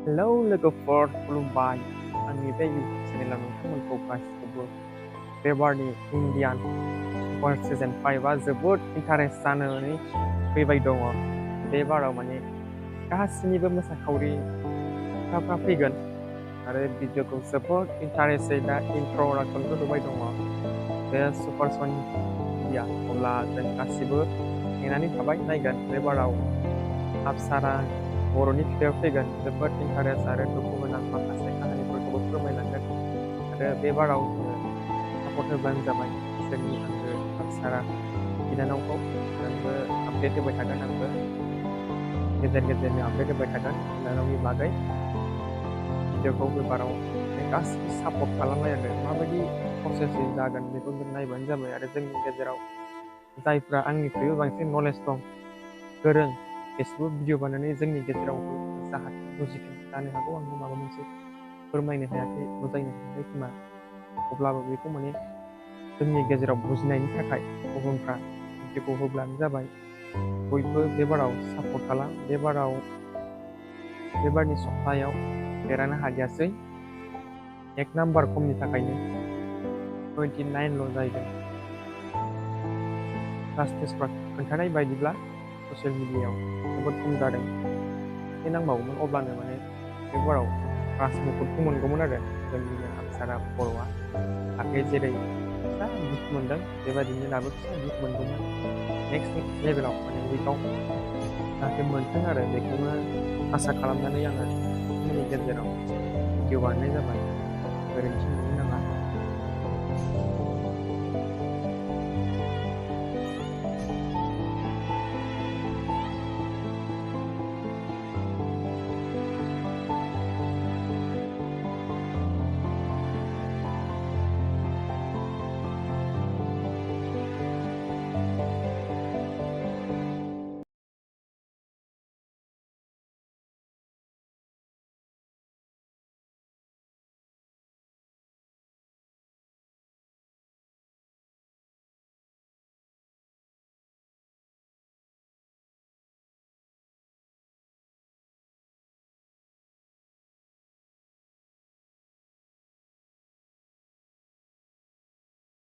Hello लोगोफोर खुलुमबाय आंनि बे इउटुब चेनेलाव नोंथांमोनखौ गासिखौबो बे बारनि इन्डियान सुपार सिजन 5आ जोबोद इन्टारेस्ट जानानै फैबाय दङ। बे बाराव माने गासिनिबो मोसाखावरिफ्रा फैगोन आरो भिडिअखौ जोबोद इन्टारेस्टै दा इन्ट्र'डाक्सनखौ होबाय दङ बे सुपार सन इन्डिया। अब्ला जों गासिबो नेनानै थाबाय नायगोन बे बाराव आबसारा बर'नि फिथाइयाव फैगोन जोबोद इन्टारेस्ट आरो दुखु गोनां माखासे काहानिफोरखौबो फोरमायलांगोन आरो बे बाराव जोङो सापर्ट होब्लानो जाबाय जोंनि आंगो आबसारा बिनानावखौ। नोंबो आपडेट होबाय थागोन, आंबो गेजेर गेजेरनि आपडेट होबाय थागोन बिनानावनि बागै। भिडिअखौ बे बाराव गासिबो सापर्ट खालामनाय आरो माबायदि प्रसेसै जागोन बेखौ जों नायबानो जाबाय। आरो जोंनि गेजेराव जायफ्रा आंनिख्रुइबो बांसिन नलेज दं, गोरों, बिसोरबो भिडिअ बानायनानै जोंनि गेजेरावबो जाहाथे बुजिगोन। जानो हागौ आंबो माबा मोनसे फोरमायनो हायाखै, बुजायनो हायाखै खोमा, अब्लाबो बेखौ माने जोंनि गेजेराव बुजिनायनि थाखाय गुबुनफ्रा भिडिअखौ होब्लानो जाबाय। बयबो बे बाराव सापर्ट खालाम। बे बारनि सप्तायाव देरहानो हादियासै, 1 नाम्बार खमनि थाखायनो 29ल' जाहैदों। जास्टिसफ्रा खोन्थानाय बायदिब्ला ससियेल मिडियायाव जोबोद खम जादों, एसे नांबावगौमोन अब्लानो माने बे बाराव राज मुकुटखौ मोनगौमोन आरो जोंनिनो आबसारा बर'आ। दाख्लै जेरै फिसा गिफ्ट मोनदों बेबायदिनो दाबो फिसा गिफ्ट मोनगौमोन नेक्स्ट लेभेलाव, माने उइकआव जाहाथे मोन्थों आरो बेखौनो आसा खालामनानै आङो नोंथांमोननि गेजेराव भिडिअ बानायनाय जाबाय। गोरोन्थि मोननो नाङा।